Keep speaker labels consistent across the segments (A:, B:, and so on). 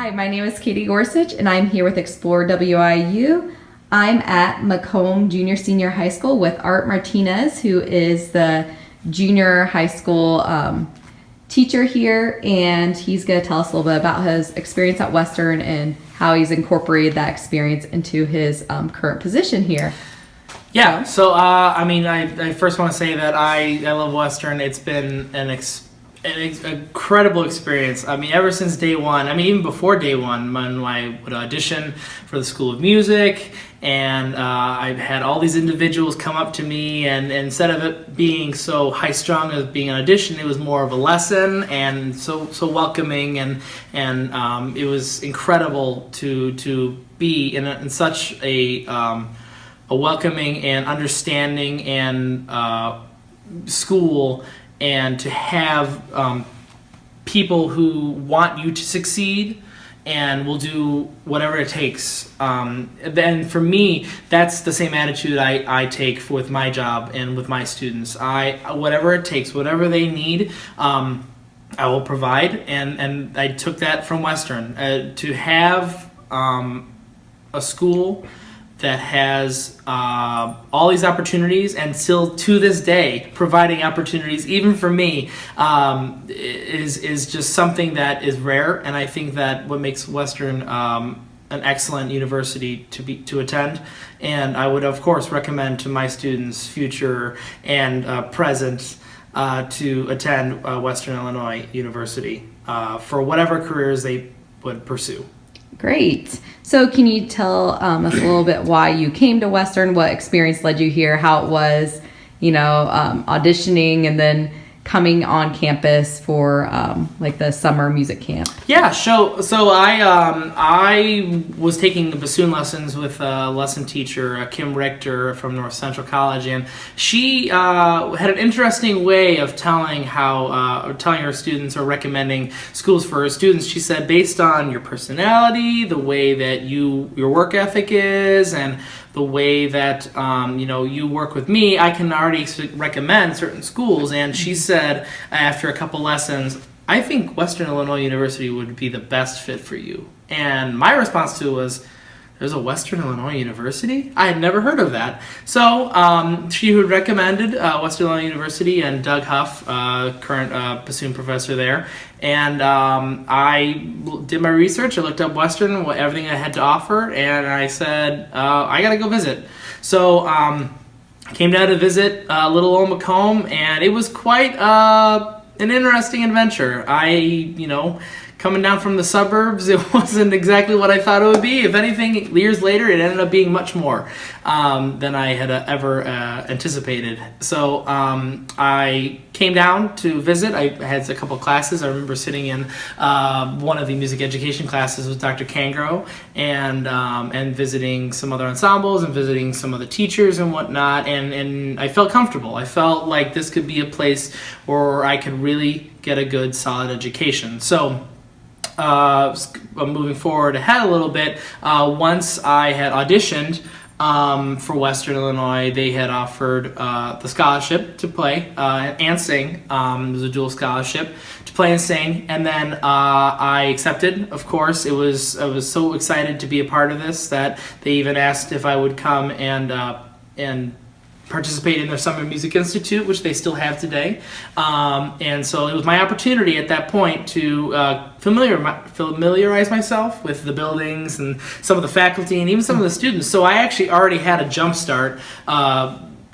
A: Hi, my name is Katie Gorsuch, and I'm here with Explore WIU. I'm at Macomb Junior Senior High School with Art Martinez, who is the junior high school teacher here, and he's going to tell us a little bit about his experience at Western and how he's incorporated that experience into his current position here.
B: Yeah, so I first want to say that I love Western. It's been an incredible experience. I mean, ever since day one, even before day one, when I would audition for the School of Music, and I've had all these individuals come up to me, and instead of it being so high-strung as being an audition, it was more of a lesson, and so welcoming, and it was incredible to be in such a welcoming and understanding and school, and to have people who want you to succeed and will do whatever it takes. Then for me, that's the same attitude I take with my job and with my students. Whatever it takes, whatever they need, I will provide, and I took that from Western. To have a school that has all these opportunities, and still to this day providing opportunities even for me, is just something that is rare. And I think that what makes Western an excellent university to attend. And I would of course recommend to my students, future and present, to attend Western Illinois University for whatever careers they would pursue.
A: Great. So can you tell us a little bit why you came to Western, what experience led you here, how it was, auditioning and then coming on campus for like the summer music camp?
B: Yeah, so I was taking the bassoon lessons with a lesson teacher, Kim Richter from North Central College, and she had an interesting way of telling her students, or recommending schools for her students. She said, based on your personality, the way that your work ethic is, and the way that you work with me, I can already recommend certain schools. And she said, after a couple lessons, I think Western Illinois University would be the best fit for you. And my response to it was, there's a Western Illinois University? I had never heard of that. So she had recommended Western Illinois University, and Doug Huff, current bassoon professor there. And I did my research. I looked up Western, everything I had to offer, and I said, I got to go visit. So I came down to visit little old Macomb, and it was quite an interesting adventure. Coming down from the suburbs, it wasn't exactly what I thought it would be. If anything, years later, it ended up being much more than I had ever anticipated. So I came down to visit. I had a couple classes. I remember sitting in one of the music education classes with Dr. Kangro, and visiting some other ensembles, and visiting some of the teachers and whatnot. And I felt comfortable. I felt like this could be a place where I could really get a good, solid education. So moving forward ahead a little bit, once I had auditioned for Western Illinois, they had offered the scholarship to play and sing. It was a dual scholarship to play and sing, and then I accepted. Of course, I was so excited to be a part of this that they even asked if I would come and participate in their Summer Music Institute, which they still have today. And so it was my opportunity at that point to familiarize myself with the buildings and some of the faculty and even some of the students. So I actually already had a jump start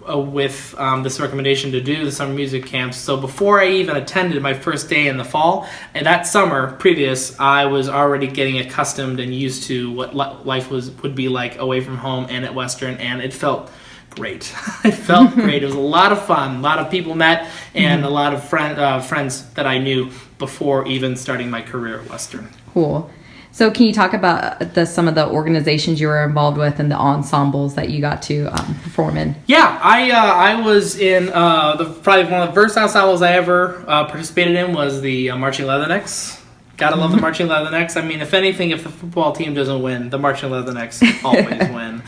B: with this recommendation to do the summer music camps. So before I even attended my first day in the fall, and that summer previous, I was already getting accustomed and used to what life would be like away from home and at Western, and it felt great. It felt great. It was a lot of fun. A lot of people met, and a lot of friends that I knew before even starting my career at Western.
A: Cool. So can you talk about some of the organizations you were involved with and the ensembles that you got to perform in? Yeah,
B: I was in probably one of the first ensembles I ever participated in was the Marching Leathernecks. Gotta love the Marching Leathernecks. If anything, if the football team doesn't win, the Marching Leathernecks always win.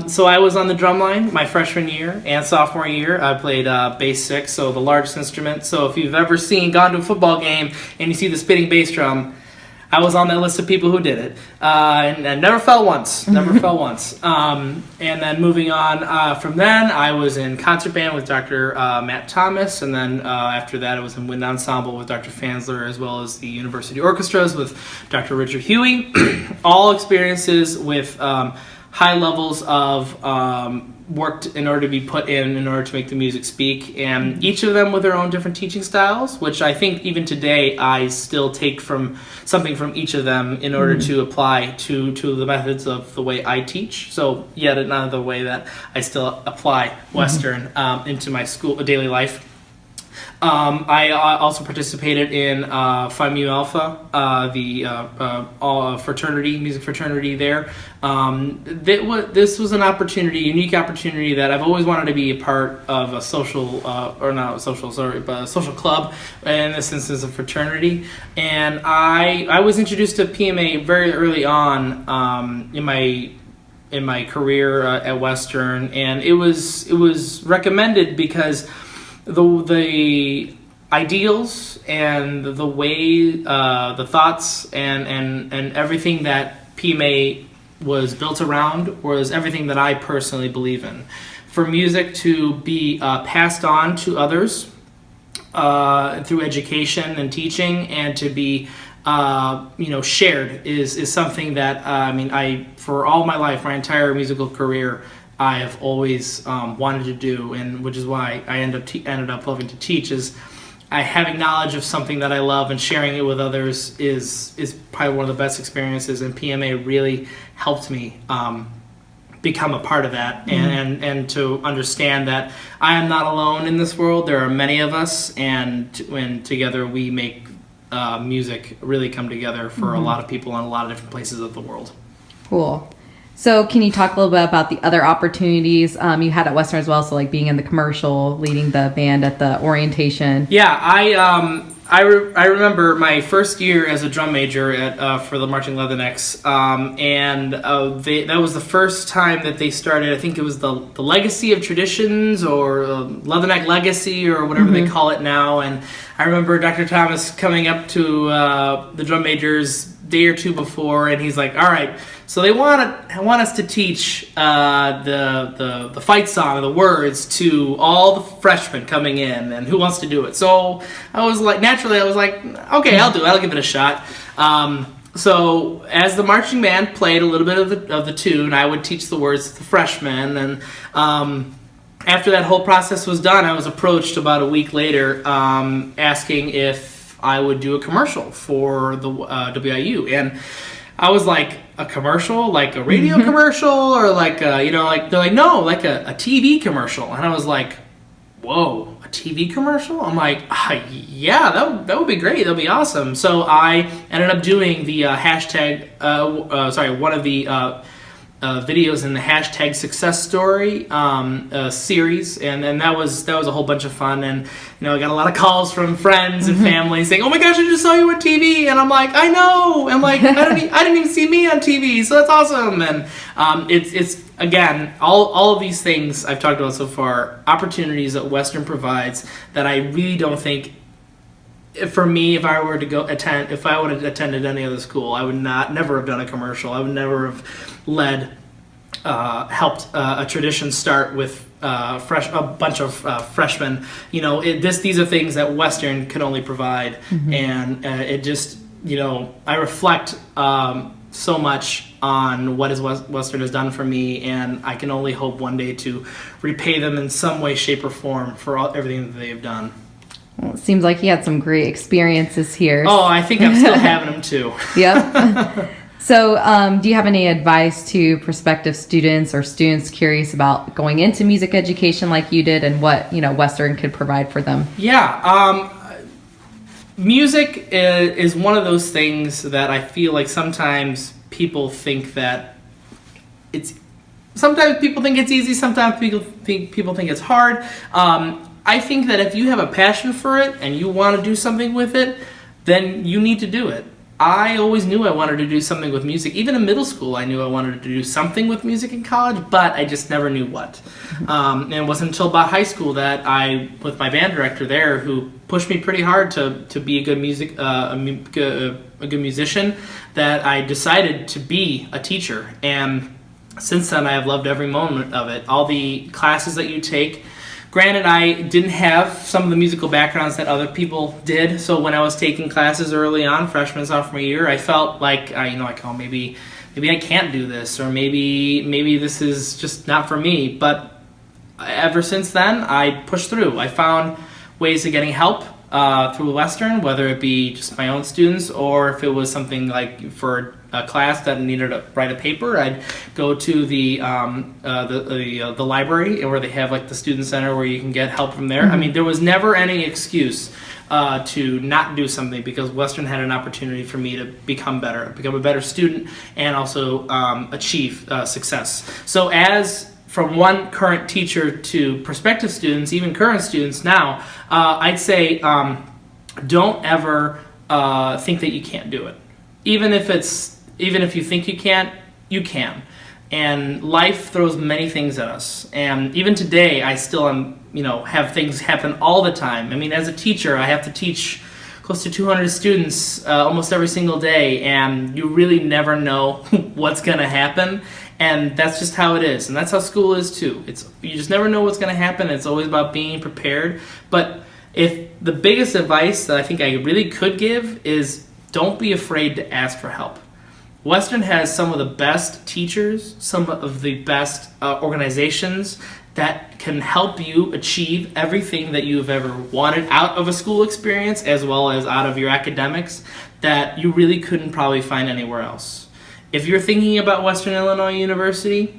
B: So I was on the drum line my freshman year and sophomore year. I played bass six, so the largest instrument. So if you've ever gone to a football game and you see the spinning bass drum, I was on that list of people who did it, and I never fell once. Never fell once. And then moving on from then, I was in concert band with Dr. Matt Thomas, and then after that, I was in wind ensemble with Dr. Fansler, as well as the university orchestras with Dr. Richard Huey. All experiences with high levels of worked in order to be put in order to make the music speak, and each of them with their own different teaching styles, which I think even today I still take from something from each of them in order to apply to the methods of the way I teach. So yet another way that I still apply Western into my school daily life. I also participated in Phi Mu Alpha, the fraternity, music fraternity there. This was an opportunity, unique opportunity that I've always wanted to be a part of a social, but a social club, in this instance a fraternity. And I was introduced to PMA very early on in my career at Western, and it was recommended because the ideals and the way the thoughts and everything that PMA was built around was everything that I personally believe in. For music to be passed on to others through education and teaching, and to be shared is something that I for all my life, my entire musical career, I have always wanted to do, and which is why I ended up loving to teach. Is having knowledge of something that I love and sharing it with others is probably one of the best experiences, and PMA really helped me become a part of that, and to understand that I am not alone in this world. There are many of us, and when together we make music really come together for a lot of people in a lot of different places of the world. Cool.
A: So can you talk a little bit about the other opportunities you had at Western as well? So like being in the commercial, leading the band at the orientation.
B: Yeah, I remember my first year as a drum major for the Marching Leathernecks, and that was the first time that they started. I think it was the Legacy of Traditions, or Leatherneck Legacy, or whatever they call it now. And I remember Dr. Thomas coming up to the drum majors day or two before, and he's like, "All right, so they want us to teach the fight song, the words, to all the freshmen coming in, and who wants to do it?" So I was like, okay, I'll do it. I'll give it a shot. So as the marching band played a little bit of the tune, I would teach the words to the freshmen, and after that whole process was done, I was approached about a week later asking if I would do a commercial for the WIU, and I was like, a commercial, like a radio commercial, or like they're like, no, like a TV commercial, and I was like, whoa, a TV commercial? I'm like, yeah, that would be great, that'd be awesome. So I ended up doing the one of the videos in the hashtag success story series, and that was a whole bunch of fun. And I got a lot of calls from friends and family saying, "Oh my gosh, I just saw you on TV," and I'm like, "I know," I'm like, I didn't even see me on TV, so that's awesome. And it's again, all of these things I've talked about so far, opportunities that Western provides that I really don't think. For me, if I would have attended any other school, I would never have done a commercial. I would never have helped a tradition start with a bunch of freshmen. These are things that Western can only provide, and it just I reflect so much on what Western has done for me, and I can only hope one day to repay them in some way, shape, or form for everything that they've done.
A: Well, it seems like you had some great experiences here.
B: Oh, I think I'm still having them too.
A: Yep. So do you have any advice to prospective students or students curious about going into music education like you did, and what Western could provide for them?
B: Yeah. Music is one of those things that I feel like sometimes people think that sometimes people think it's easy, sometimes people think it's hard. I think that if you have a passion for it and you want to do something with it, then you need to do it. I always knew I wanted to do something with music. Even in middle school, I knew I wanted to do something with music in college, but I just never knew what. And it wasn't until about high school that I, with my band director there, who pushed me pretty hard to be a good musician, that I decided to be a teacher. And since then, I have loved every moment of it. All the classes that you take. Granted, I didn't have some of the musical backgrounds that other people did, so when I was taking classes early on, freshman, sophomore year, I felt like, maybe I can't do this, or maybe this is just not for me. But ever since then, I pushed through. I found ways of getting help through Western, whether it be just my own students, or if it was something like for a class that needed to write a paper, I'd go to the library, where they have like the student center where you can get help from there. I mean, there was never any excuse to not do something, because Western had an opportunity for me to become a better student, and also achieve success. So from one current teacher to prospective students, even current students now, I'd say don't ever think that you can't do it. Even if you think you can't, you can. And life throws many things at us. And even today, I still have things happen all the time. I mean, as a teacher, I have to teach close to 200 students almost every single day, and you really never know what's going to happen. And that's just how it is. And that's how school is too. You just never know what's going to happen. It's always about being prepared. But if the biggest advice that I think I really could give is, don't be afraid to ask for help. Western has some of the best teachers, some of the best organizations that can help you achieve everything that you've ever wanted out of a school experience, as well as out of your academics, that you really couldn't probably find anywhere else. If you're thinking about Western Illinois University,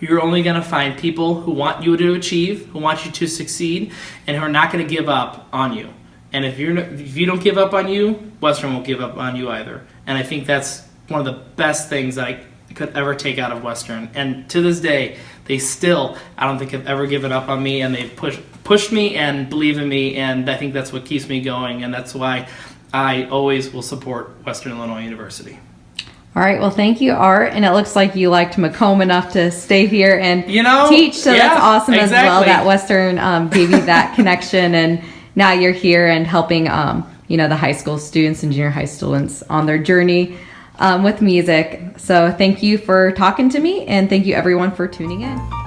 B: you're only going to find people who want you to achieve, who want you to succeed, and who are not going to give up on you. And if you don't give up on you, Western won't give up on you either. And I think that's one of the best things that I could ever take out of Western. And to this day, they still, I don't think, have ever given up on me, and they've pushed me and believe in me, and I think that's what keeps me going, and that's why I always will support Western Illinois University.
A: All right, well, thank you, Art. And it looks like you liked Macomb enough to stay here and teach, so
B: yeah,
A: that's awesome
B: exactly.
A: as well, that Western gave you that connection, and now you're here and helping the high school students and junior high students on their journey with music. So thank you for talking to me, and thank you everyone for tuning in.